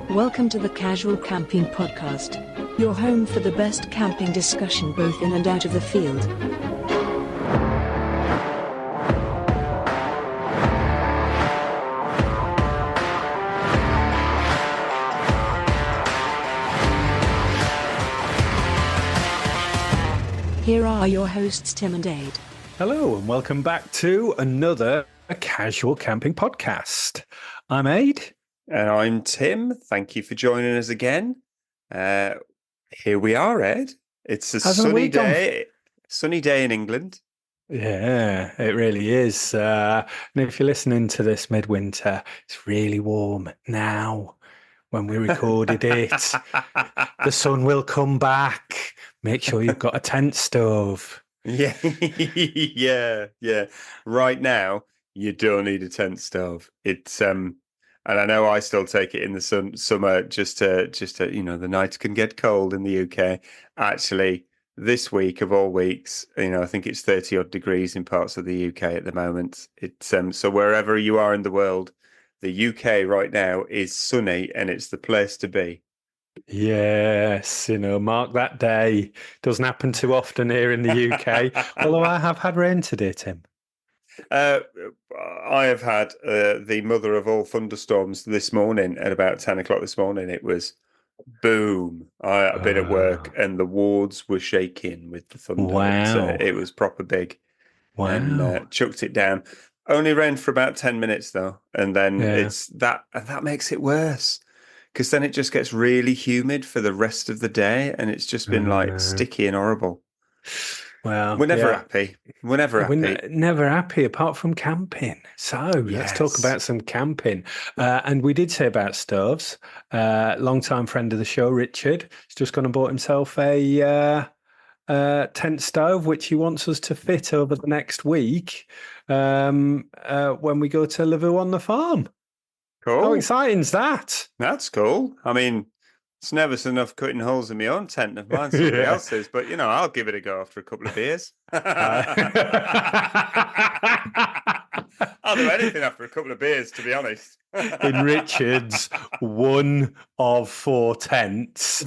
Welcome to the Casual Camping Podcast, your home for the best camping discussion both in and out of the field. Here are your hosts, Tim and Ade. Hello, and welcome back to another Casual Camping Podcast. I'm Ade. And I'm Tim. Thank you for joining us again. Here we are, Ed. It's a sunny day in England. Yeah, it really is. And if you're listening to this midwinter, it's really warm now when we recorded it. The sun will come back. Make sure you've got a tent stove. Yeah, yeah. Right now, you don't need a tent stove. It's and I know I still take it in the summer just to the nights can get cold in the UK. Actually, this week of all weeks, I think it's 30 odd degrees in parts of the UK at the moment. It's so wherever you are in the world, the UK right now is sunny and it's the place to be. Yes, mark that day. Doesn't happen too often here in the UK. Although I have had rain today, Tim. I have had the mother of all thunderstorms this morning at about 10 o'clock this morning. It was boom. I've been at work and the wards were shaking with the thunder. Wow. It was proper big. Wow. And chucked it down. Only rained for about 10 minutes though. And then that makes it worse because then it just gets really humid for the rest of the day and it's just been like sticky and horrible. Well, we're never happy. We're never happy apart from camping. So let's talk about some camping. And we did say about stoves. Long-time friend of the show, Richard, has just gone and bought himself a tent stove, which he wants us to fit over the next week when we go to Lavoo on the farm. Cool. How exciting is that? That's cool. I mean, it's never so enough cutting holes in my own tent of mine, somebody else's, but I'll give it a go after a couple of beers. I'll do anything after a couple of beers, to be honest. In Richard's one of 4 tents.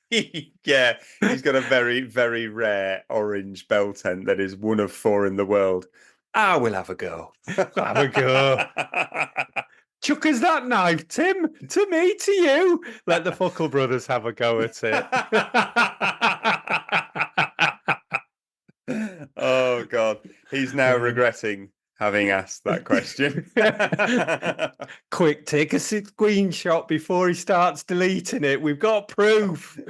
Yeah, he's got a very, very rare orange bell tent that is one of 4 in the world. We'll have a go. Have a go. Chuck us that knife, Tim. To me, to you. Let the Fuckle brothers have a go at it. Oh, God. He's now regretting having asked that question. Quick, take a screenshot before he starts deleting it. We've got proof.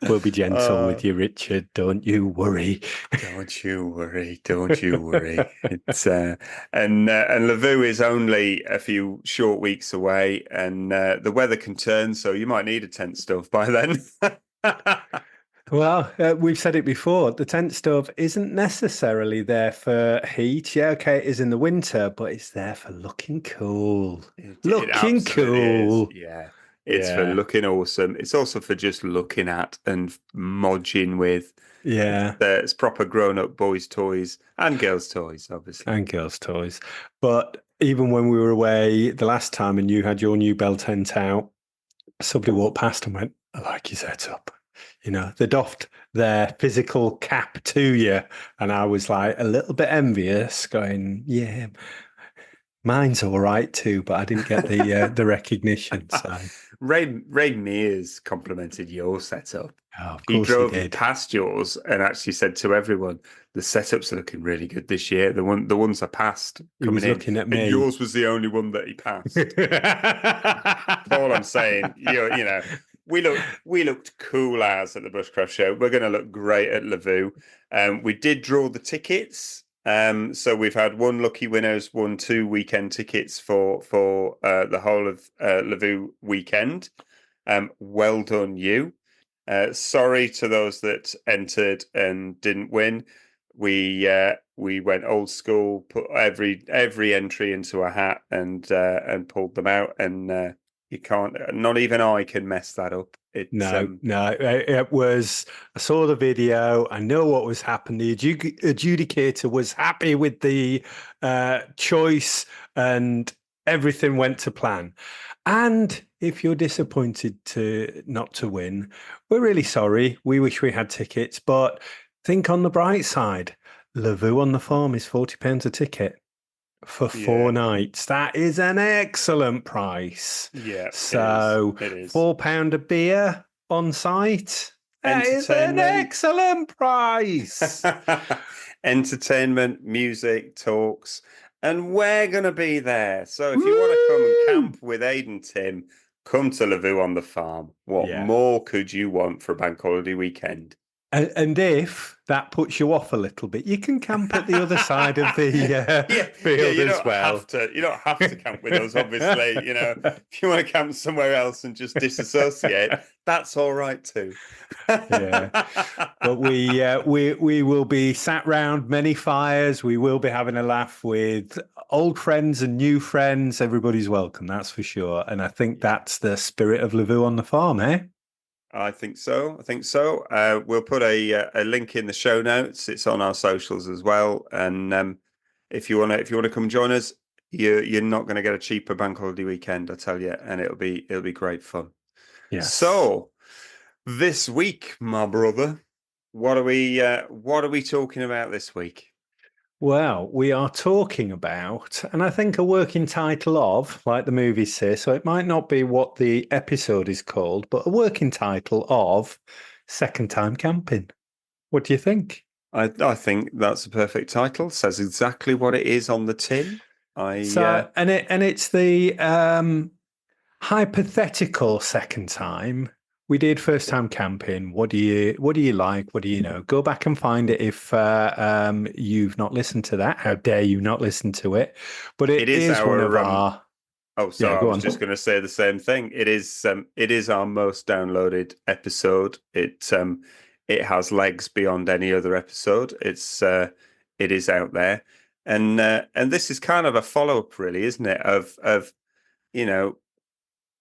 We'll be gentle with you, Richard. Don't you worry. Don't you worry. It's and Lavoo is only a few short weeks away, and the weather can turn, so you might need a tent stove by then. Well, we've said it before. The tent stove isn't necessarily there for heat. Yeah, okay, it is in the winter, but it's there for looking cool. Looking cool. Is. Yeah. It's for looking awesome. It's also for just looking at and modging with. Yeah. It's proper grown-up boys' toys and girls' toys, obviously. And girls' toys. But even when we were away the last time and you had your new bell tent out, somebody walked past and went, I like your setup. They doffed their physical cap to you. And I was like a little bit envious going, yeah, mine's all right too, but I didn't get the recognition. So Ray Mears complimented your setup. Oh, of he course drove he did. Past yours and actually said to everyone, "The setup's looking really good this year." The ones I passed coming looking at me. And yours was the only one that he passed. All I'm saying, we looked cool as at the Bushcraft show. We're going to look great at Lavoo. We did draw the tickets. So we've had one lucky winner's won 2 weekend tickets for the whole of Lavoo weekend. Well done, you. Sorry to those that entered and didn't win. We went old school, put every entry into a hat and pulled them out. And You can't. Not even I can mess that up. No. It was. I saw the video. I know what was happening. The adjudicator was happy with the choice, and everything went to plan. And if you're disappointed not to win, we're really sorry. We wish we had tickets, but think on the bright side. Lavoo on the Farm is £40 a ticket for 4 nights. That is an excellent price. Yeah, so it is. £4 a beer on site. That is an excellent price. Entertainment, music, talks, and we're going to be there. So if you want to come and camp with Ade and Tim, come to Lavoo on the Farm. What more could you want for a bank holiday weekend? And if that puts you off a little bit, you can camp at the other side of the field as well. You don't have to camp with us, obviously. If you want to camp somewhere else and just disassociate, that's all right too. But we will be sat round many fires. We will be having a laugh with old friends and new friends. Everybody's welcome, that's for sure. And I think that's the spirit of Lavoo on the Farm, eh? I think so. We'll put a link in the show notes. It's on our socials as well. And if you want to come join us, you're not going to get a cheaper bank holiday weekend, I tell you. And it'll be great fun. Yeah. So this week, my brother, what are we talking about this week? Well, we are talking about, and I think a working title of, like the movies say, so it might not be what the episode is called, but a working title of Second Time Camping. What do you think? I think that's a perfect title. Says exactly what it is on the tin. And it's the hypothetical second time. We did first time camping. What do you like? What do you know? Go back and find it if you've not listened to that. How dare you not listen to it? But it is one of our. Oh, sorry. I was just going to say the same thing. It is our most downloaded episode. It has legs beyond any other episode. It is out there, and this is kind of a follow up, really, isn't it? Of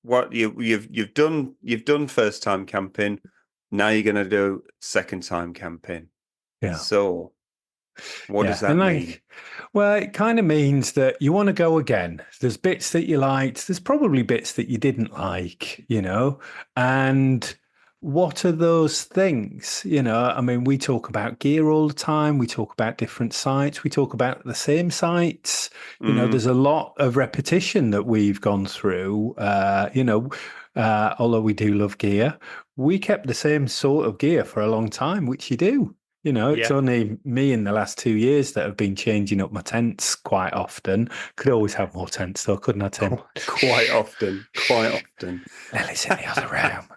what you've done first time camping. Now you're going to do second time camping. Yeah. So what does that mean? Well, it kind of means that you want to go again. There's bits that you liked. There's probably bits that you didn't like, and what are those things? I mean, we talk about gear all the time. We talk about different sites. We talk about the same sites. There's a lot of repetition that we've gone through. Although we do love gear, we kept the same sort of gear for a long time, which you do. It's only me in the last 2 years that have been changing up my tents quite often. Could always have more tents though, couldn't I, Tim? Quite often. Ellie's in the other room.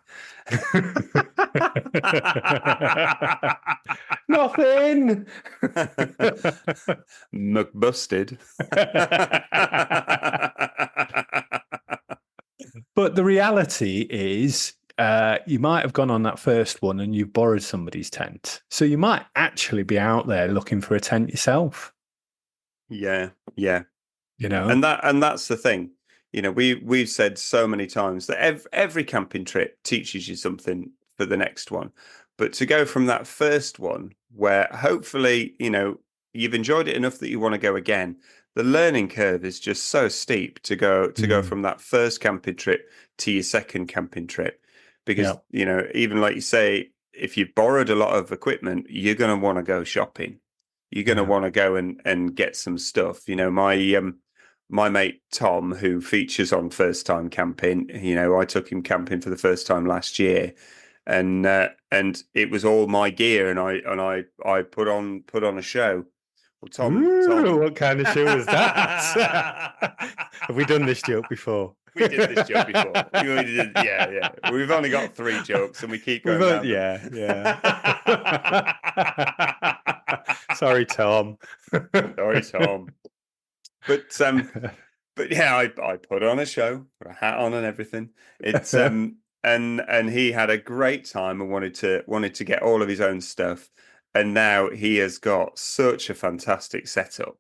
Nothing. McBusted. But the reality is, you might have gone on that first one and you've borrowed somebody's tent. So you might actually be out there looking for a tent yourself. Yeah. And that's the thing. We've said so many times that every camping trip teaches you something for the next one. But to go from that first one where hopefully, you've enjoyed it enough that you want to go again, the learning curve is just so steep to go from that first camping trip to your second camping trip. Because, even like you say, if you've borrowed a lot of equipment, you're going to want to go shopping. You're going to want to go and get some stuff. My mate Tom, who features on First Time Camping, I took him camping for the first time last year, and it was all my gear, and I put on a show. Well, Tom, what kind of show was that? Have we done this joke before? We did this joke before. Yeah. We've only got 3 jokes, and we keep going down. Yeah. Sorry, Tom. But yeah, I put on a show, put a hat on and everything. It's and he had a great time and wanted to get all of his own stuff. And now he has got such a fantastic setup.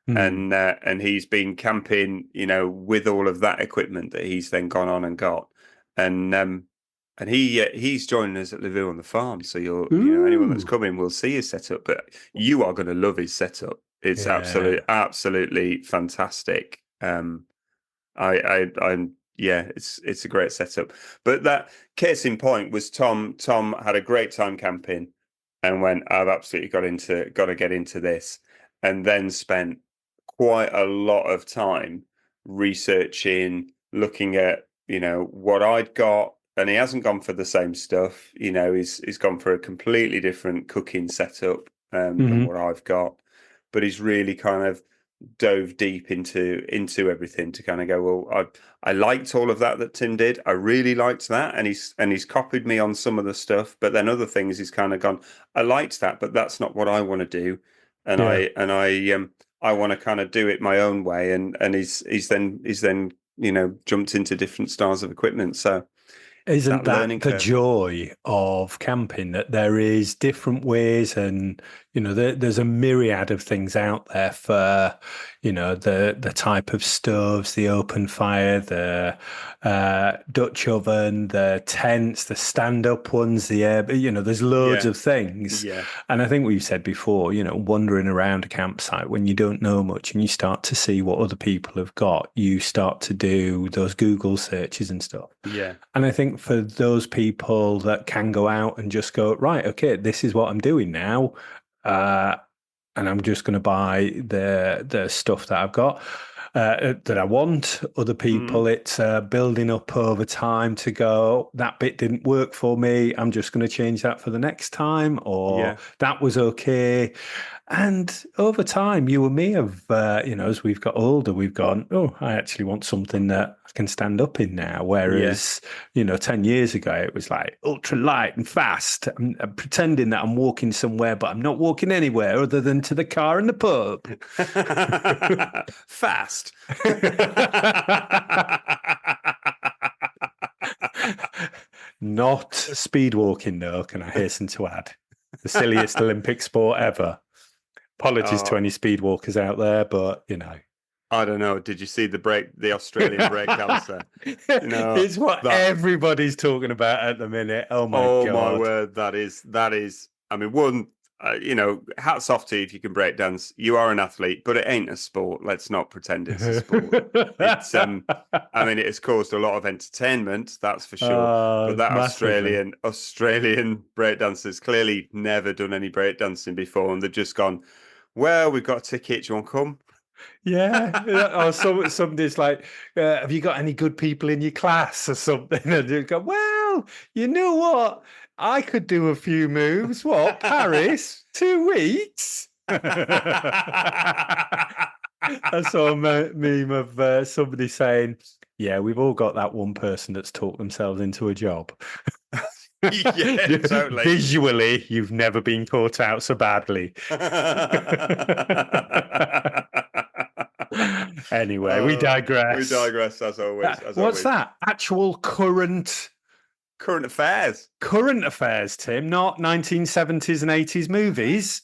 and he's been camping, with all of that equipment that he's then gone on and got, and he's joining us at Laville on the farm. So anyone that's coming will see his setup, but you are going to love his setup. It's absolutely fantastic. It's a great setup. But that case in point was Tom. Tom had a great time camping and went, I've absolutely got to get into this, and then spent quite a lot of time researching, looking at, what I'd got. And he hasn't gone for the same stuff. He's gone for a completely different cooking setup than what I've got. But he's really kind of dove deep into everything to kind of go, well, I liked all of that Tim did. I really liked that, and he's copied me on some of the stuff, but then other things he's kind of gone, I liked that, but that's not what I want to do, and I want to kind of do it my own way, and he's then jumped into different styles of equipment. So isn't that the joy of camping, that there is different ways, and there's a myriad of things out there for the type of stoves, the open fire, the Dutch oven, the tents, the stand-up ones, the air, there's loads of things. And I think we've said before, wandering around a campsite when you don't know much and you start to see what other people have got, you start to do those Google searches and stuff. And I think for those people that can go out and just go, right, okay, this is what I'm doing now, and I'm just going to buy the stuff that I've got that I want. Other people, it's building up over time to go, that bit didn't work for me, I'm just going to change that for the next time, or that was okay. And over time, you and me have, as we've got older, we've gone, oh, I actually want something that I can stand up in now. Whereas, 10 years ago, it was like ultra light and fast. I'm pretending that I'm walking somewhere, but I'm not walking anywhere other than to the car and the pub. Fast. Not speed walking, though, can I hasten to add. The silliest Olympic sport ever. Apologies to any speed walkers out there, but I don't know. Did you see the Australian break dancer? It's what everybody's talking about at the minute. Oh my God! Oh my word! That is. I mean, one. Hats off to you if you can break dance. You are an athlete, but it ain't a sport. Let's not pretend it's a sport. It's I mean, it has caused a lot of entertainment, that's for sure. But that massively. Australian breakdancers clearly never done any breakdancing before, and they've just gone, well, we've got a ticket. Do you want to come? Or somebody's like, have you got any good people in your class or something? And you go, well, you know what? I could do a few moves. What, Paris? 2 weeks? I saw a meme of somebody saying, yeah, we've all got that one person that's talked themselves into a job. Yeah, totally. Visually, you've never been caught out so badly. Anyway, we digress. We digress as always. What's that? Actual current affairs. Current affairs, Tim, not 1970s and 80s movies.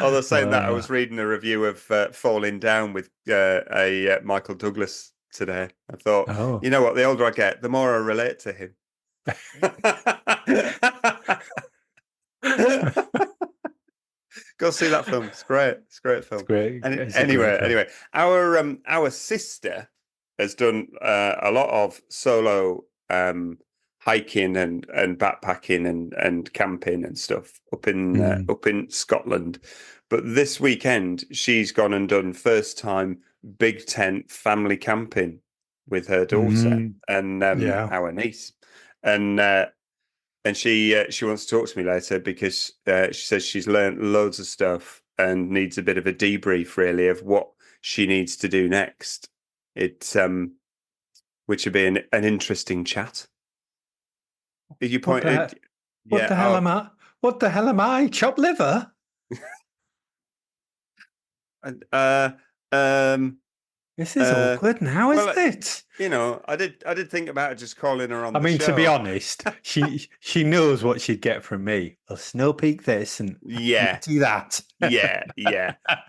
Although saying that, I was reading a review of Falling Down with a Michael Douglas today. I thought, you know what? The older I get, the more I relate to him. Go see that film. It's great. It's a great film. It's great. Anyway, our sister has done a lot of solo hiking and backpacking and camping and stuff up in Scotland. But this weekend, she's gone and done first time big tent family camping with her daughter and our niece, and she wants to talk to me later because she says she's learned loads of stuff and needs a bit of a debrief, really, of what she needs to do next. Which would be an interesting chat. Did you point? What the hell am I? What the hell am I? Chopped liver? This is awkward now, well, isn't it? You know, I did think about just calling her on I the mean, show. to be honest, she knows what she'd get from me. I'll snow peek this and Yeah. do that. Yeah.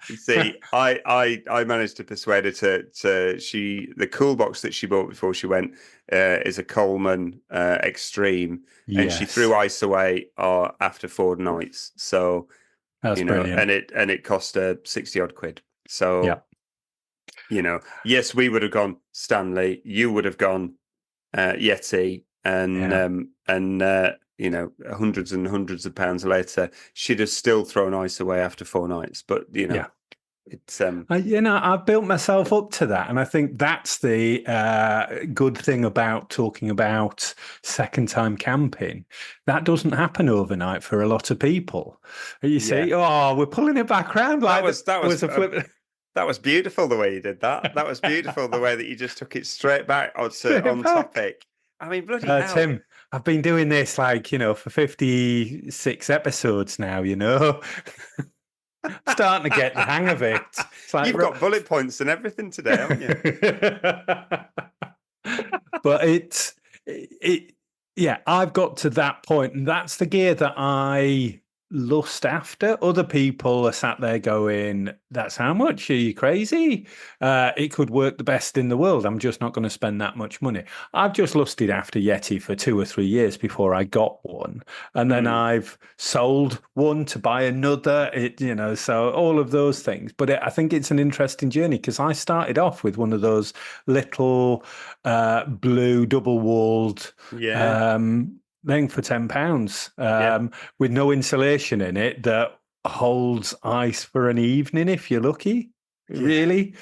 You see, I managed to persuade her to the cool box that she bought before she went is a Coleman Extreme, and she Yes. threw ice away after 4 nights. So That's brilliant. and it cost her 60 odd quid. So yeah. You know, yes, we would have gone Stanley. You would have gone Yeti, and you know, hundreds and hundreds of pounds later, she'd have still thrown ice away after 4 nights. But you know, it's I've built myself up to that, and I think that's the good thing about talking about second time camping. That doesn't happen overnight for a lot of people. You see, we're pulling it back around. Like that was a flip. That was beautiful the way you did that. That was beautiful the way that you just took it straight back on topic. I mean, bloody hell. Tim, I've been doing this for 56 episodes now, Starting to get the hang of it. It's like, you've got bullet points and everything today, haven't you? But I've got to that point, and that's the gear that I lust after. Other people are sat there going, that's how much? Are you crazy? It could work the best in the world. I'm just not going to spend that much money. I've just lusted after Yeti for 2 or 3 years before I got one, and then I've sold one to buy another. So all of those things. But I think it's an interesting journey, because I started off with one of those little blue double-walled thing for £10 with no insulation in it that holds ice for an evening if you're lucky. Really,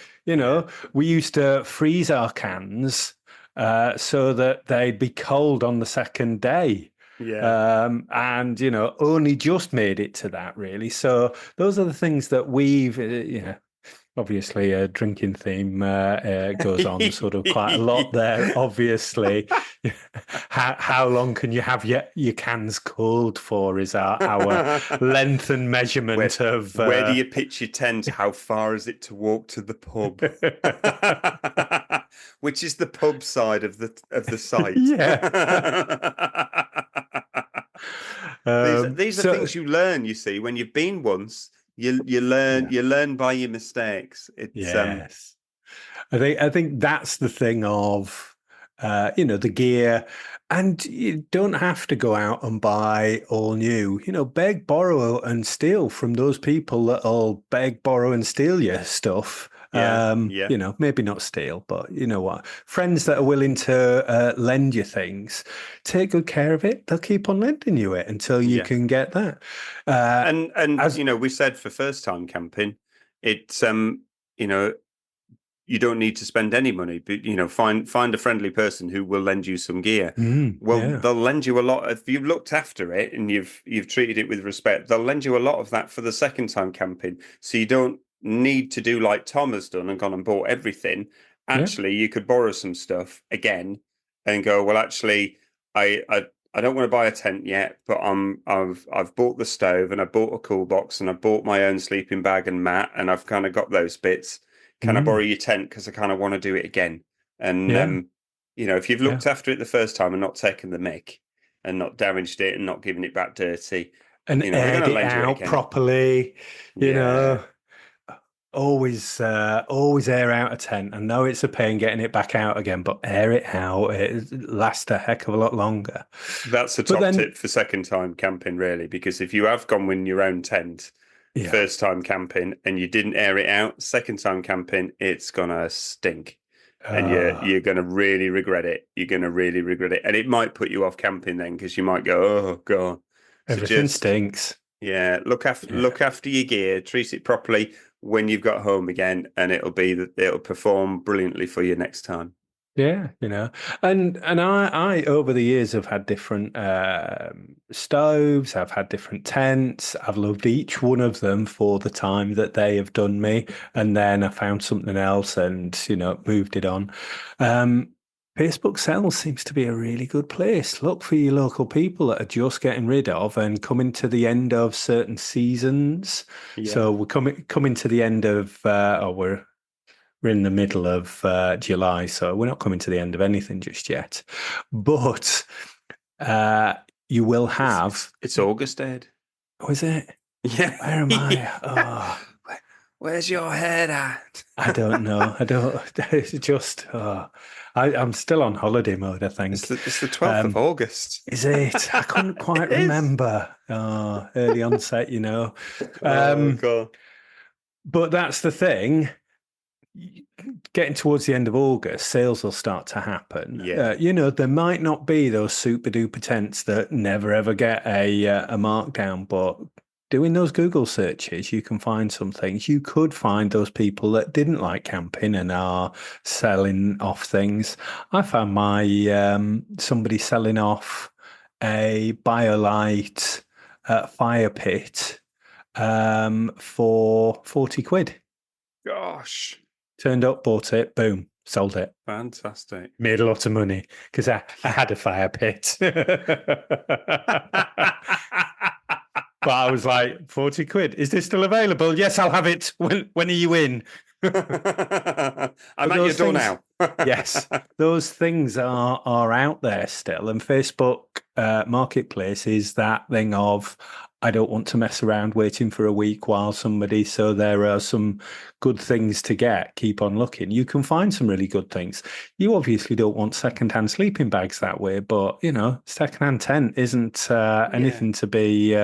we used to freeze our cans so that they'd be cold on the second day. And only just made it to that, really. So those are the things that we've obviously a drinking theme goes on sort of quite a lot there, obviously. How long can you have your cans cold for is our length and measurement of... Where do you pitch your tent? How far is it to walk to the pub? Which is the pub side of the site. These are things you learn, you see, when you've been once. You learn by your mistakes. Yes. I think that's the thing of the gear, and you don't have to go out and buy all new. Beg, borrow, and steal from those people that'll beg, borrow, and steal your stuff. Maybe not steal, but you know what? Friends that are willing to lend you things, take good care of it. They'll keep on lending you it until you can get that. We said for first time camping, it's you don't need to spend any money, but find a friendly person who will lend you some gear. They'll lend you a lot. If you've looked after it and you've treated it with respect, they'll lend you a lot of that for the second time camping. So you don't need to do like Tom has done and gone and bought everything. Actually, you could borrow some stuff again and go, well, actually, I don't want to buy a tent yet, but I've bought the stove and I bought a cool box and I bought my own sleeping bag and mat, and I've kind of got those bits. Can I borrow your tent? Because I kind of want to do it again. And if you've looked after it the first time and not taken the mick and not damaged it and not given it back dirty, and aired it out properly, always air out a tent. I know it's a pain getting it back out again, but air it out. It lasts a heck of a lot longer. That's a top tip for second time camping, really, because if you have gone with your own tent first time camping and you didn't air it out, second time camping, it's gonna stink. And you're going to really regret it. You're going to really regret it. And it might put you off camping then, because you might go, oh, God. Everything stinks. Yeah, look after your gear, treat it properly when you've got home again, and it'll perform brilliantly for you next time. Yeah, and I over the years have had different stoves. I've had different tents. I've loved each one of them for the time that they have done me, and then I found something else and moved it on. Facebook Sales seems to be a really good place. Look for your local people that are just getting rid of and coming to the end of certain seasons. So we're coming to the end of we're we're in the middle of July, so we're not coming to the end of anything just yet. But you will have. It's August, Ed. Oh, is it? Yeah. Where am I? Oh, Where's your head at? I don't know. I don't. It's just. I'm still on holiday mode, I think. It's the 12th of August. Is it? I couldn't quite It is. remember. Oh, early onset, you know. Oh, God. But that's the thing. Getting towards the end of August, sales will start to happen. Yeah. There might not be those super duper tents that never ever get a markdown, but doing those Google searches, you can find some things. You could find those people that didn't like camping and are selling off things. I found somebody selling off a BioLite fire pit for 40 quid. Gosh. Turned up, bought it, boom, sold it. Fantastic. Made a lot of money because I had a fire pit. But I was like, 40 quid. Is this still available? Yes, I'll have it. When are you in? I'm at your door now. Yes, those things are out there still. And Facebook Marketplace is that thing of, I don't want to mess around waiting for a week while somebody. So there are some good things to get. Keep on looking. You can find some really good things. You obviously don't want secondhand sleeping bags that way, but secondhand tent isn't anything to be.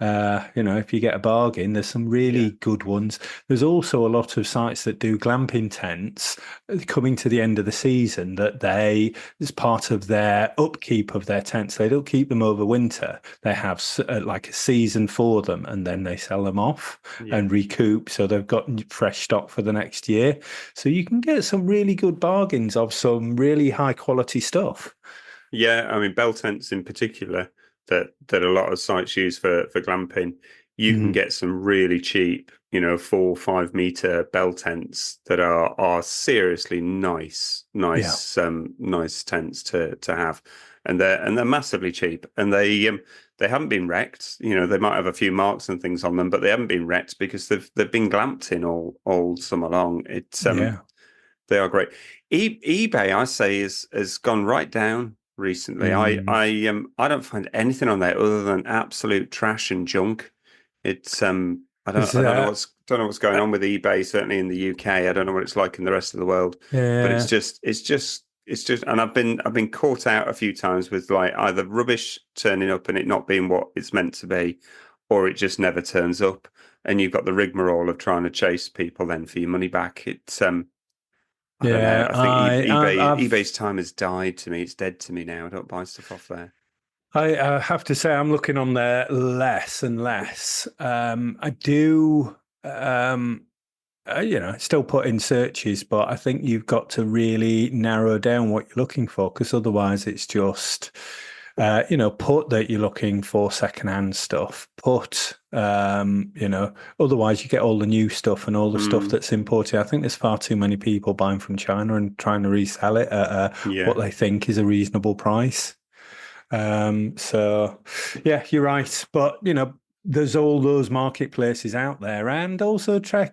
If you get a bargain, there's some really good ones. There's also a lot of sites that do glamping tents coming to the end of the season that as part of their upkeep of their tents, they don't keep them over winter. They have like a season for them and then they sell them off and recoup. So they've got fresh stock for the next year. So you can get some really good bargains of some really high quality stuff. Yeah, I mean, bell tents in particular that a lot of sites use for glamping, you can get some really cheap, 4 or 5 meter bell tents that are seriously nice tents to have, and they're massively cheap, and they haven't been wrecked. They might have a few marks and things on them, but they haven't been wrecked because they've been glamped in all summer long. They are great. eBay, I say, has gone right down recently. I don't find anything on there other than absolute trash and junk. It's I don't know what's going on with eBay. Certainly in the UK, I don't know what it's like in the rest of the world. But it's just, and I've been caught out a few times with like either rubbish turning up and it not being what it's meant to be, or it just never turns up, and you've got the rigmarole of trying to chase people then for your money back. It's I don't know. I think eBay's time has died to me. It's dead to me now. I don't buy stuff off there. I have to say I'm looking on there less and less. I do, still put in searches, but I think you've got to really narrow down what you're looking for, because otherwise it's just, put that you're looking for secondhand stuff. Otherwise you get all the new stuff and all the stuff that's imported. I think there's far too many people buying from China and trying to resell it at what they think is a reasonable price. So yeah, you're right. But there's all those marketplaces out there, and also check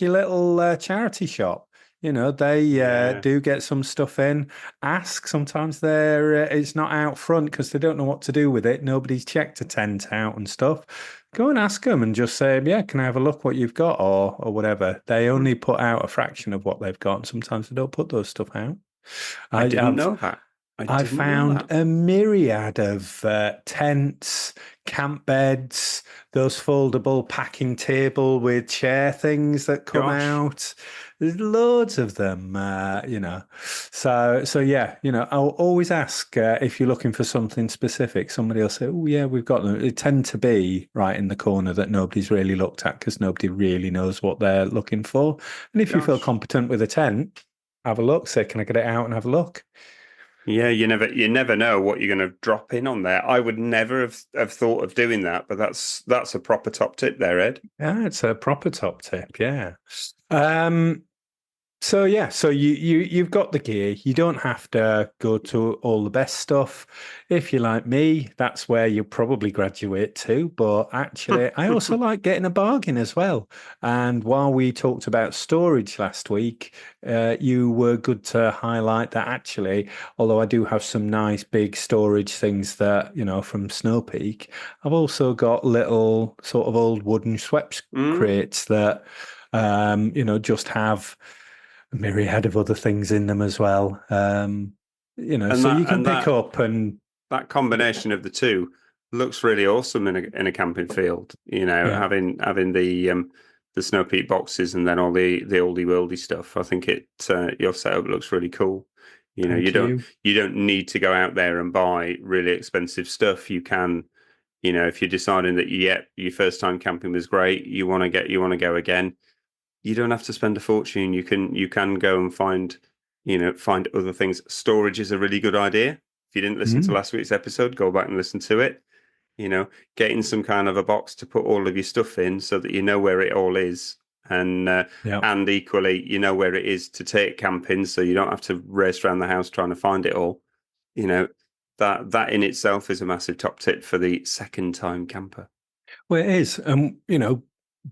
your little charity shop. They do get some stuff in. Ask. Sometimes it's not out front because they don't know what to do with it. Nobody's checked a tent out and stuff. Go and ask them and just say, yeah, can I have a look what you've got, or whatever. They only put out a fraction of what they've got, and sometimes they don't put those stuff out. I didn't know that. I found a myriad of tents, camp beds, those foldable packing table with chair things that come out. There's loads of them, So yeah, I'll always ask if you're looking for something specific. Somebody will say, oh yeah, we've got them. They tend to be right in the corner that nobody's really looked at because nobody really knows what they're looking for. And if you feel competent with a tent, have a look. Say, can I get it out and have a look? Yeah, you never know what you're going to drop in on there. I would never have thought of doing that, but that's a proper top tip there, Ed. Yeah, it's a proper top tip. Yeah. So yeah, so you've got the gear. You don't have to go to all the best stuff. If you're like me, that's where you'll probably graduate to. But actually, I also like getting a bargain as well. And while we talked about storage last week, you were good to highlight that actually, although I do have some nice big storage things that, from Snow Peak, I've also got little sort of old wooden Schweppes crates that, just have a myriad of other things in them as well. So you can pick up and that combination of the two looks really awesome in a camping field. Having the Snow Peak boxes and then all the oldie worldy stuff. I think your setup looks really cool. You don't need to go out there and buy really expensive stuff. You can, if you're deciding that your first time camping was great, you want to go again. You don't have to spend a fortune. You can go and find other things. Storage is a really good idea. If you didn't listen to last week's episode, go back and listen to it. Getting some kind of a box to put all of your stuff in so that you know where it all is. And equally, you know where it is to take camping, so you don't have to race around the house trying to find it all. That in itself is a massive top tip for the second time camper. Well, it is.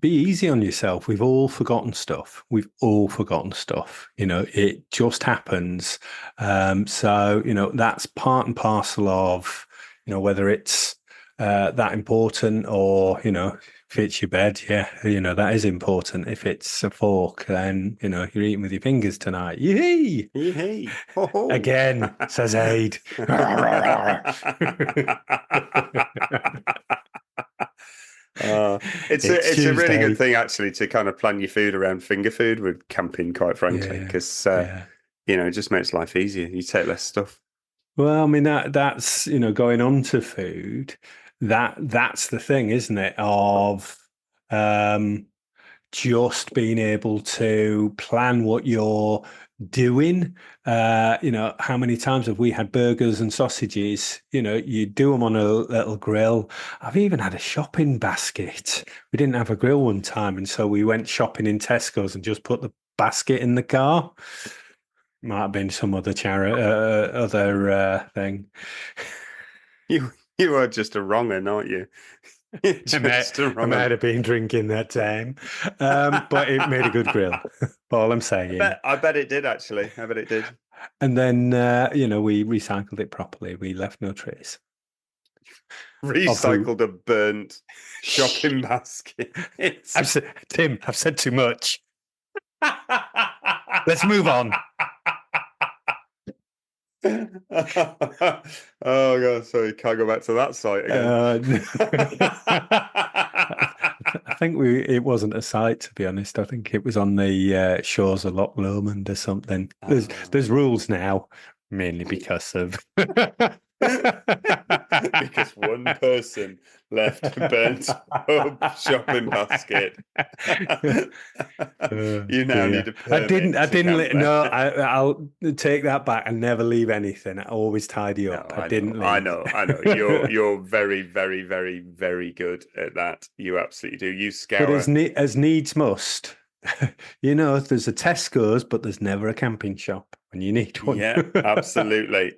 Be easy on yourself. We've all forgotten stuff. It just happens. So, that's part and parcel of, whether it's that important or, if it's your bed, yeah, that is important. If it's a fork, then, you're eating with your fingers tonight. Yee-hee! Yee-hee! Ho-ho! Again, says Ade. It's a really good thing actually to kind of plan your food around finger food with camping, quite frankly, because it just makes life easier. You take less stuff. Well, I mean that's going on to food. That's the thing, isn't it? Of just being able to plan what you're doing. How many times have we had burgers and sausages? You do them on a little grill. I've even had a shopping basket. We didn't have a grill one time, and so we went shopping in Tesco's and just put the basket in the car. Might have been some other thing. You are just a wronger, aren't you? I might have been drinking that time, but it made a good grill. All I'm saying. I bet it did, actually. I bet it did. And then, we recycled it properly. We left no trace. Recycled a burnt shopping basket. Tim, I've said too much. Let's move on. Oh god, sorry, can't go back to that site again. I think it wasn't a site, to be honest. I think it was on the shores of Loch Lomond or something. There's rules now, mainly because of because one person left a burnt up shopping basket. You now need a permit. I'll take that back. I never leave anything. I always tidy up. I didn't leave. I know. You're very, very, very, very good at that. You absolutely do. You scour. But as needs must. There's a Tesco's, but there's never a camping shop when you need one. Yeah, absolutely.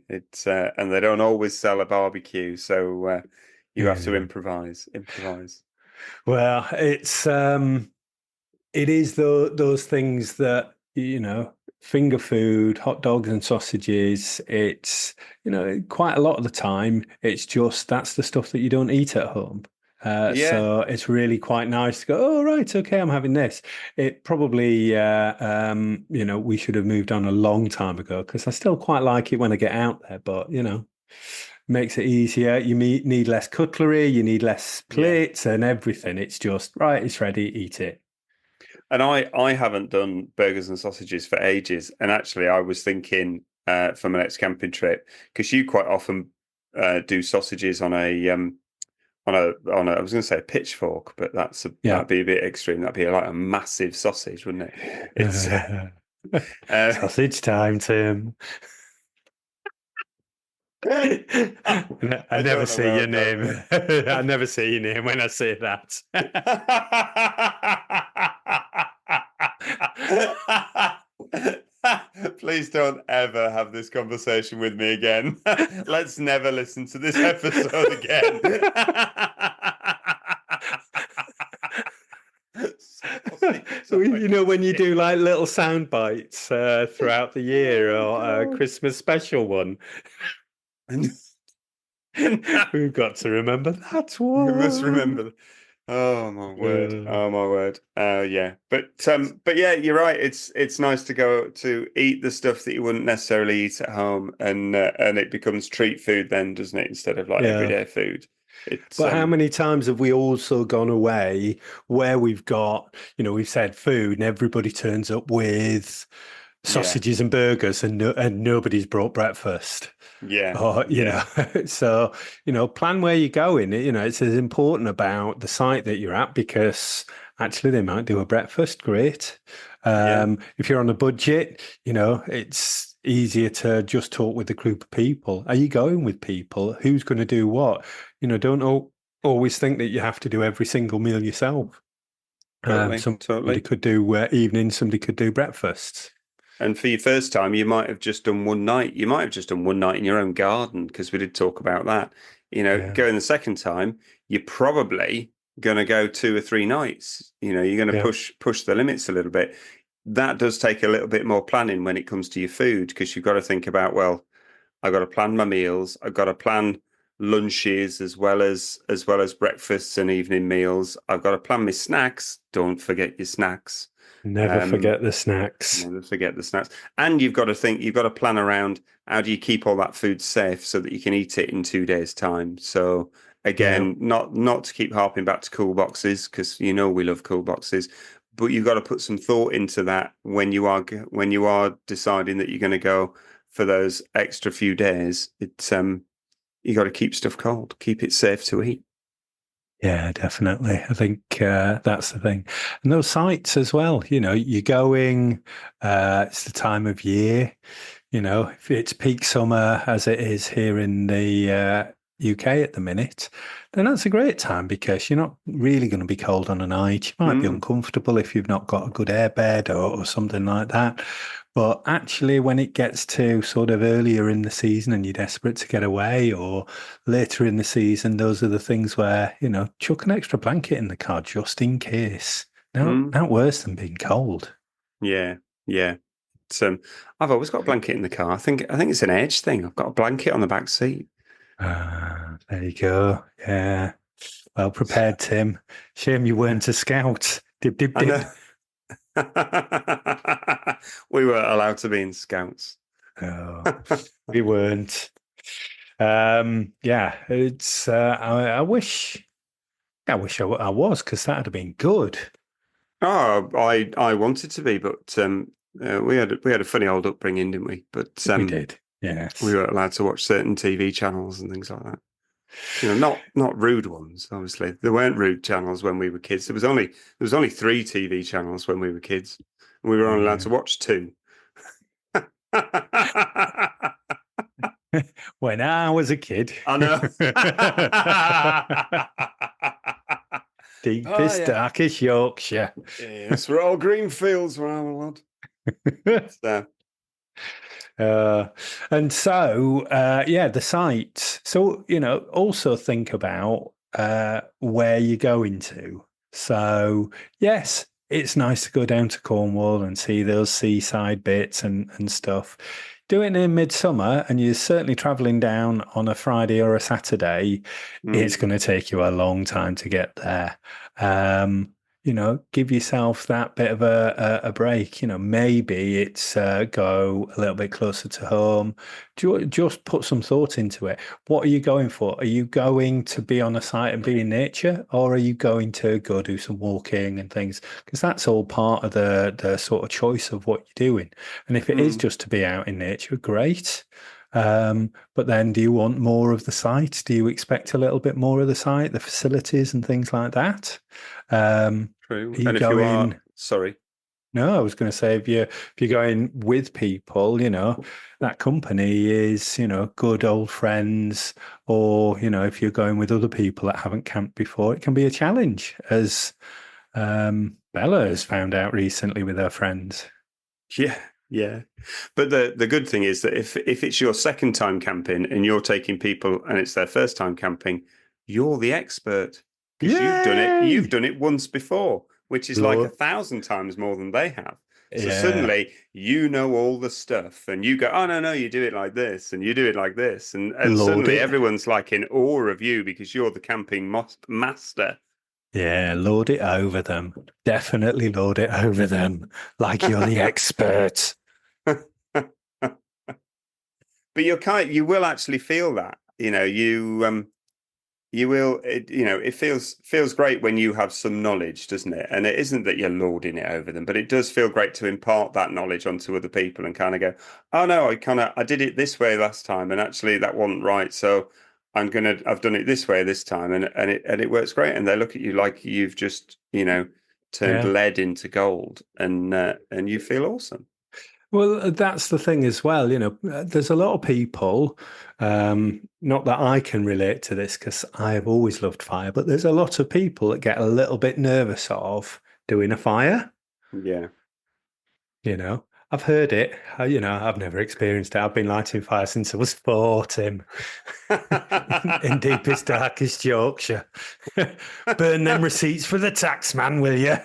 It's and they don't always sell a barbecue, so you have to improvise. Well, it is those things that finger food, hot dogs and sausages. It's quite a lot of the time it's just that's the stuff that you don't eat at home. So it's really quite nice to go, oh, right, okay, I'm having this. It probably, we should have moved on a long time ago because I still quite like it when I get out there, but, makes it easier. You need less cutlery, you need less plates and everything. It's just, right, it's ready, eat it. And I haven't done burgers and sausages for ages. And actually, I was thinking for my next camping trip, because you quite often do sausages on a I was going to say a pitchfork, but that'd be a bit extreme. That'd be like a massive sausage, wouldn't it? It's sausage time, Tim. I never say your name. I never say your name when I say that. Please don't ever have this conversation with me again. Let's never listen to this episode again. You know, when you do like little sound bites throughout the year, or a Christmas special one. We've got to remember that one. You must remember. Oh my word! Oh my word! Yeah, but yeah, you're right. It's nice to go to eat the stuff that you wouldn't necessarily eat at home, and it becomes treat food then, doesn't it? Instead of like everyday food. But how many times have we also gone away where we've got, you know, we've said food and everybody turns up with sausages and burgers, and nobody's brought breakfast. Yeah. Or, you know, so, you know, plan where you're going. You know, it's as important about the site that you're at, because actually they might do a breakfast. Great. If you're on a budget, you know, it's easier to just talk with a group of people. Are you going with people? Who's going to do what? You know, don't always think that you have to do every single meal yourself. Somebody could do evening, somebody could do breakfasts. And for your first time, you might have just done one night. You might have just done one night in your own garden, because we did talk about that. You know, going the second time, you're probably going to go 2 or 3 nights. You know, you're going to push the limits a little bit. That does take a little bit more planning when it comes to your food, because you've got to think about, well, I've got to plan my meals. I've got to plan lunches as well as breakfasts and evening meals. I've got to plan my snacks. Don't forget your snacks. Never forget the snacks. Never forget the snacks. And you've got to plan around, how do you keep all that food safe so that you can eat it in 2 days' time. So again, not to keep harping back to cool boxes, because you know we love cool boxes, but you've got to put some thought into that when you are deciding that you're going to go for those extra few days. It's you got to keep stuff cold, keep it safe to eat. Yeah, definitely. I think that's the thing. And those sites as well, you know, you're going, it's the time of year, you know, if it's peak summer as it is here in the UK at the minute, then that's a great time, because you're not really going to be cold on a night. You might be uncomfortable if you've not got a good airbed or something like that. But actually, when it gets to sort of earlier in the season and you're desperate to get away, or later in the season, those are the things where, you know, chuck an extra blanket in the car just in case. Not worse than being cold. Yeah. I've always got a blanket in the car. I think it's an age thing. I've got a blanket on the back seat. There you go. Yeah. Well prepared, Tim. Shame you weren't a scout. Dip, dip, dip. We weren't allowed to be in scouts. Oh, we weren't. It's. I wish I was, because that'd have been good. Oh, I wanted to be, but we had a funny old upbringing, didn't we? But we did. Yes, we weren't allowed to watch certain TV channels and things like that. You know, not rude ones. Obviously, there weren't rude channels when we were kids. There was only 3 TV channels when we were kids, and we were only allowed to watch 2. When I was a kid, I know. Deepest, darkest Yorkshire. Yes, we're all green fields where I'm a lad. And so, the site. So, you know, also think about where you're going to. So, yes, it's nice to go down to Cornwall and see those seaside bits and stuff. Do it in midsummer, and you're certainly traveling down on a Friday or a Saturday. It's going to take you a long time to get there. You know, give yourself that bit of a break. You know, maybe it's go a little bit closer to home. Just put some thought into it. What are you going for? Are you going to be on a site and be in nature, or are you going to go do some walking and things? Because that's all part of the sort of choice of what you're doing. And if it is just to be out in nature, great. But then, do you want more of the site? Do you expect a little bit more of the site, the facilities and things like that? True. And if you are, sorry. No, I was going to say, if you're going with people, you know, that company is, you know, good old friends, or, you know, if you're going with other people that haven't camped before, it can be a challenge, as Bella has found out recently with her friends. Yeah, yeah. But the good thing is that if it's your second time camping and you're taking people and it's their first time camping, you're the expert because you've done it. You've Yay! done it once before, which is like Lord. 1,000 times more than they have. So Yeah, suddenly you know all the stuff and you go, oh no, you do it like this and you do it like this. And Lord suddenly it. everyone's like in awe of you because you're the camping master. Yeah, lord it over them. Definitely lord it over them. Like you're the expert. But you will actually feel that, you will, it feels great when you have some knowledge, doesn't it? And it isn't that you're lording it over them, but it does feel great to impart that knowledge onto other people and kind of go, oh no, I did it this way last time, and actually that wasn't right. So I've done it this way this time, and it works great. And they look at you like you've just, turned Yeah. lead into gold, and you feel awesome. Well, that's the thing as well. There's a lot of people, not that I can relate to this because I have always loved fire, but there's a lot of people that get a little bit nervous of doing a fire. Yeah. I've heard it. I've never experienced it. I've been lighting fire since I was 4, Tim, in deepest, darkest Yorkshire. Burn them receipts for the tax man, will you?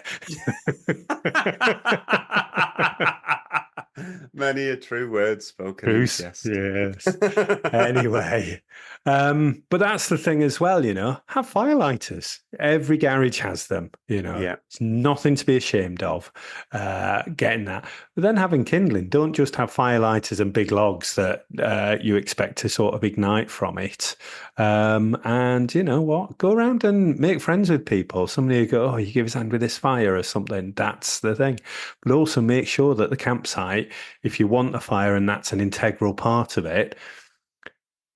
Many a true word spoken in Bruce, jest. yes. Anyway, but that's the thing as well, have firelighters. Every garage has them, Yeah. It's nothing to be ashamed of, getting that. But then having kindling, don't just have firelighters and big logs that you expect to sort of ignite from it. And you know what? Go around and make friends with people. Somebody who go, oh, you give us a hand with this fire or something. That's the thing. But also make sure that the campsite, if you want a fire and that's an integral part of it,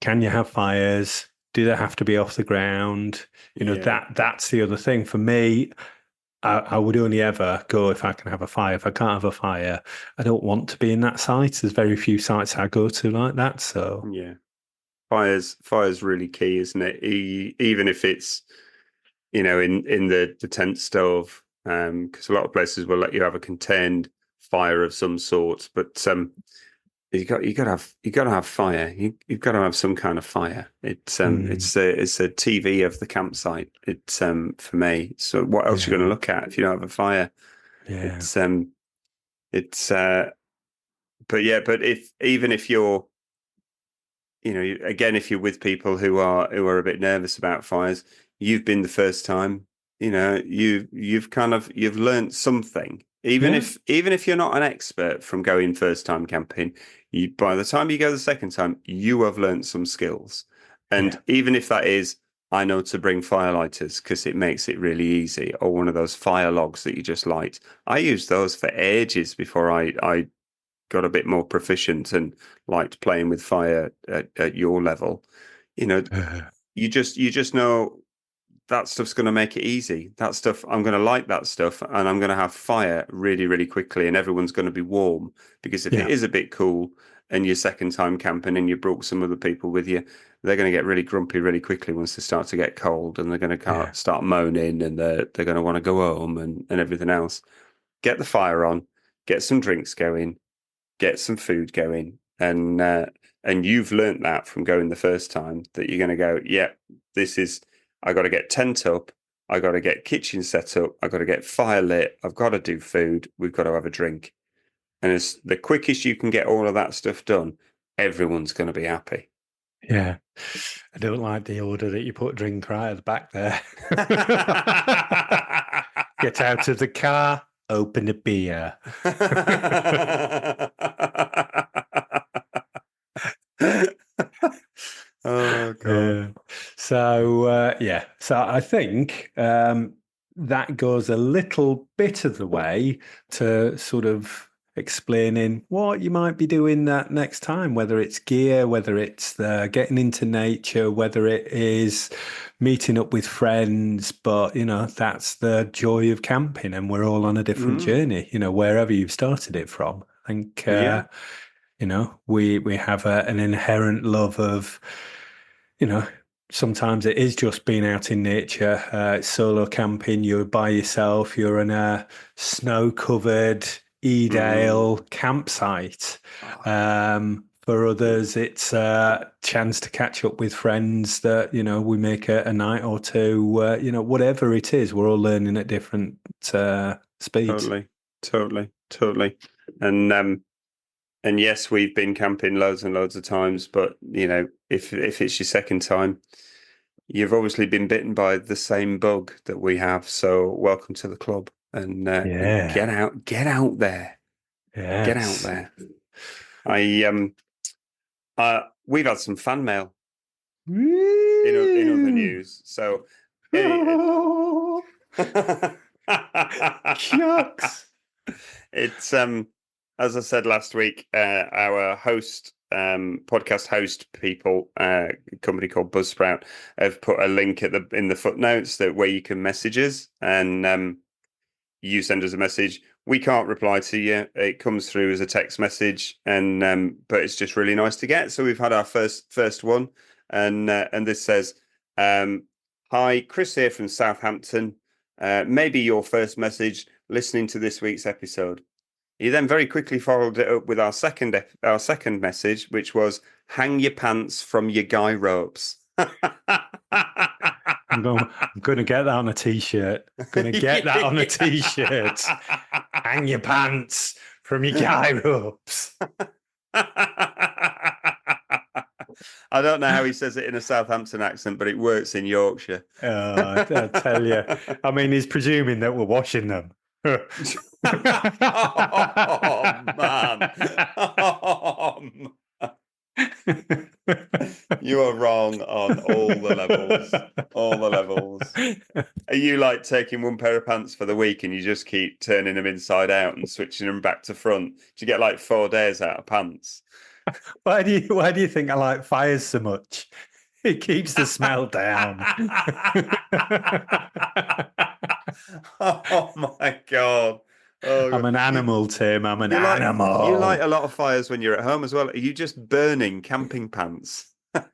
can you have fires? Do they have to be off the ground? Yeah. That's the other thing. For me, I would only ever go if I can have a fire. If I can't have a fire, I don't want to be in that site. There's very few sites I go to like that. So Yeah. Fire's really key, isn't it? Even if it's, in the tent stove, because a lot of places will let you have a contained fire of some sort, but you got to have fire. You've got to have some kind of fire. It's a TV of the campsite. It's for me. So what else are you going to look at if you don't have a fire? yeah, It's but if you're, again, if you're with people who are a bit nervous about fires, you've been the first time, you've learned something. Even yeah, if you're not an expert from going first time camping, by the time you go the second time, you have learned some skills. yeah, And even if that is, I know to bring firelighters because it makes it really easy, or one of those fire logs that you just light. I used those for ages before I got a bit more proficient and liked playing with fire at your level. You know, you just know that stuff's going to make it easy. That stuff, I'm going to light that stuff and I'm going to have fire really, really quickly, and everyone's going to be warm, because if it yeah, is a bit cool and you're second time camping and you brought some other people with you, they're going to get really grumpy really quickly once they start to get cold, and they're going to yeah, start moaning, and they're going to want to go home and everything else. Get the fire on, get some drinks going, get some food going, and you've learnt that from going the first time, that you're going to go, yeah, this is, I got to get tent up, I got to get kitchen set up, I got to get fire lit, I've got to do food, we've got to have a drink. And as the quickest you can get all of that stuff done, everyone's going to be happy. yeah. I don't like the order that you put drink right at the back there. Get out of the car, open a beer. Oh God. So I think that goes a little bit of the way to sort of explaining what you might be doing that next time, whether it's gear, whether it's getting into nature, whether it is meeting up with friends. But that's the joy of camping, and we're all on a different journey, wherever you've started it from. I think Yeah. we have an inherent love of, sometimes it is just being out in nature. It's solo camping. You're by yourself. You're in a snow-covered Edale campsite. For others, it's a chance to catch up with friends that, we make a night or two, whatever it is, we're all learning at different speeds. Totally. And yes, we've been camping loads and loads of times, but if it's your second time, you've obviously been bitten by the same bug that we have. So welcome to the club, and get out there. Yes. Get out there. We've had some fan mail in other news. So Shucks. It's as I said last week, our host, podcast host people, a company called Buzzsprout, have put a link in the footnotes where you can message us, and you send us a message. We can't reply to you. It comes through as a text message, and but it's just really nice to get. So we've had our first one, and this says, "Hi, Chris here from Southampton. Maybe your first message listening to this week's episode." He then very quickly followed it up with our second message, which was, "Hang your pants from your guy ropes." I'm going to get that on a t-shirt. I'm going to get that on a t-shirt. Hang your pants from your guy ropes. I don't know how he says it in a Southampton accent, but it works in Yorkshire. I tell you. I mean, he's presuming that we're washing them. Oh, man. Oh, man. You are wrong on all the levels. All the levels. Are you like taking one pair of pants for the week and you just keep turning them inside out and switching them back to front? Do you get like 4 days out of pants? Why do you think I like fires so much? It keeps the smell down. Oh my God. Oh, I'm an animal, Tim. I'm an animal. You light a lot of fires when you're at home as well. Are you just burning camping pants? They're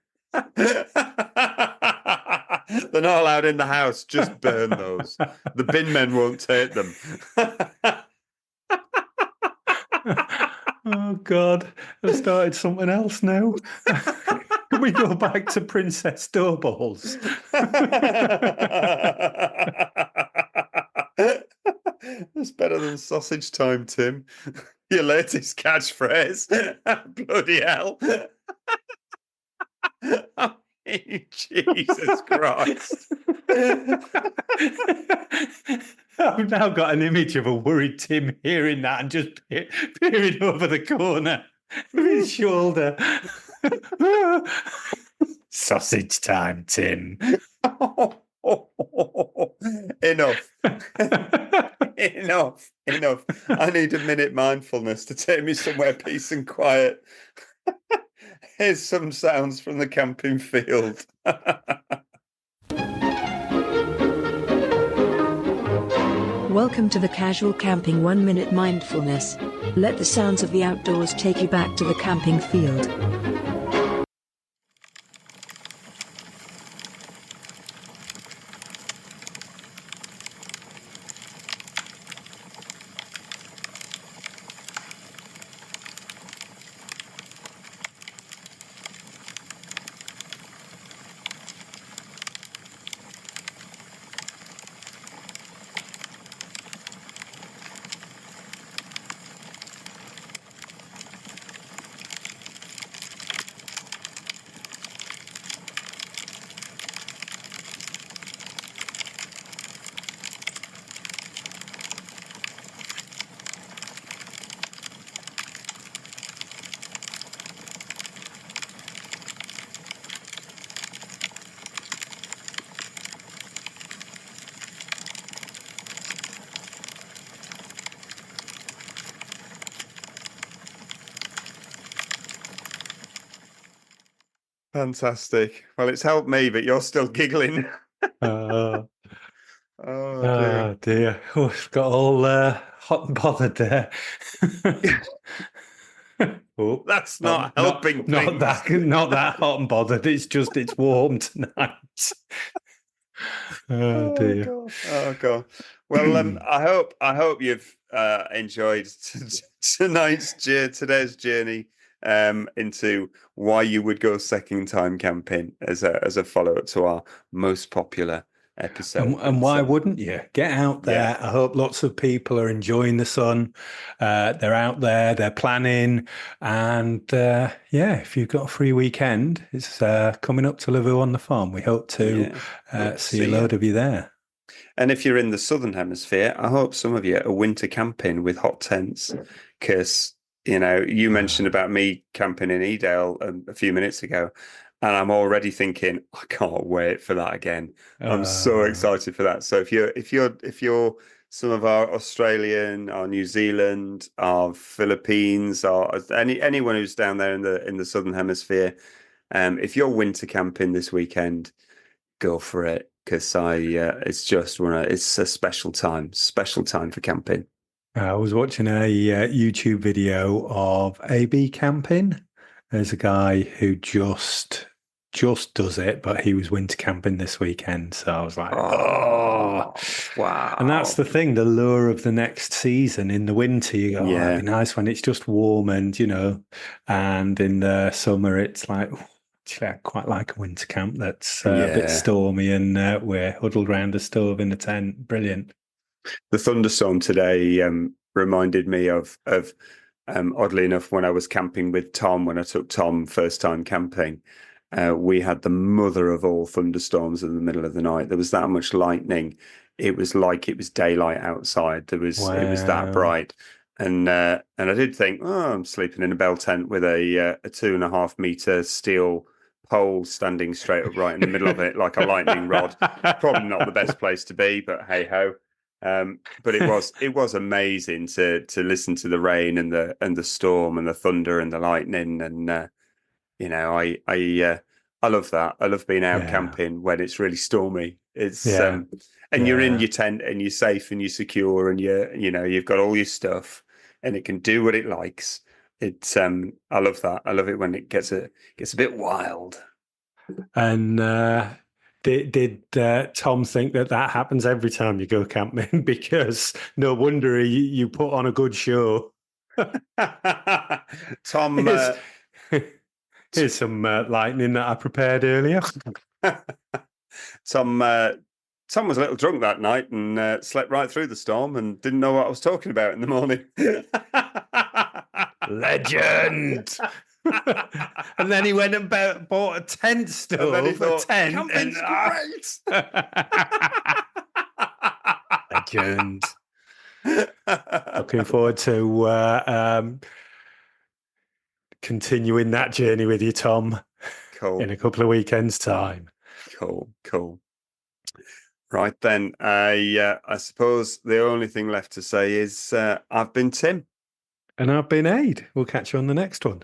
not allowed in the house. Just burn those. The bin men won't take them. Oh, God. I've started something else now. Can we go back to Princess Doorballs? That's better than sausage time, Tim. Your latest catchphrase. Bloody hell. I mean, Jesus Christ. I've now got an image of a worried Tim hearing that and just peering over the corner with his shoulder. Sausage time, Tim. Enough. Enough. I need a minute mindfulness to take me somewhere peace and quiet. Here's some sounds from the camping field. Welcome to the Casual Camping 1 Minute Mindfulness. Let the sounds of the outdoors take you back to the camping field. Fantastic. Well, it's helped me, but you're still giggling. Oh dear. Oh, I've got all hot and bothered there. Oh, That's not helping not things. not that hot and bothered. It's warm tonight. Oh dear. God. Oh God. Well, I hope you've enjoyed today's journey into why you would go second time camping as a follow up to our most popular episode. And why wouldn't you get out there? Yeah. I hope lots of people are enjoying the sun. They're out there, they're planning, and if you've got a free weekend, it's coming up to Liverpool on the farm. We hope to see a load of you there. And if you're in the southern hemisphere, I hope some of you are winter camping with hot tents, because you mentioned about me camping in Edale a few minutes ago. And I'm already thinking, I can't wait for that again. I'm so excited for that. So if you're some of our Australian, our New Zealand, our Philippines, or anyone who's down there in the southern hemisphere, if you're winter camping this weekend, go for it, because it's a special time for camping. I was watching a YouTube video of AB camping. There's a guy who just does it, but he was winter camping this weekend. So I was like, oh, wow. And that's the thing, the lure of the next season. In the winter, you go, that'd be nice when it's just warm and, and in the summer, it's like, actually, I quite like a winter camp that's a bit stormy and we're huddled around a stove in a tent. Brilliant. The thunderstorm today reminded me of oddly enough, when I was camping with Tom, when I took Tom first time camping, we had the mother of all thunderstorms in the middle of the night. There was that much lightning. It was like it was daylight outside. It was that bright. And I did think, I'm sleeping in a bell tent with a 2.5 meter steel pole standing straight upright in the middle of it, like a lightning rod. Probably not the best place to be, but hey ho. But it was amazing to listen to the rain and the storm and the thunder and the lightning, and I love that. I love being out camping when it's really stormy. It's and you're in your tent and you're safe and you're secure and you've got all your stuff and it can do what it likes. It's I love that. I love it when it gets a bit wild. And did Tom think that happens every time you go camping? Because no wonder you put on a good show. Tom, here's some lightning that I prepared earlier. Tom was a little drunk that night and slept right through the storm and didn't know what I was talking about in the morning. Legend. And then he went and bought a tent stove. And then he thought, camping's great. Legend. Looking forward to continuing that journey with you, Tom. Cool. In a couple of weekends' time. Cool. Right then, I suppose the only thing left to say is I've been Tim. And I've been Ade. We'll catch you on the next one.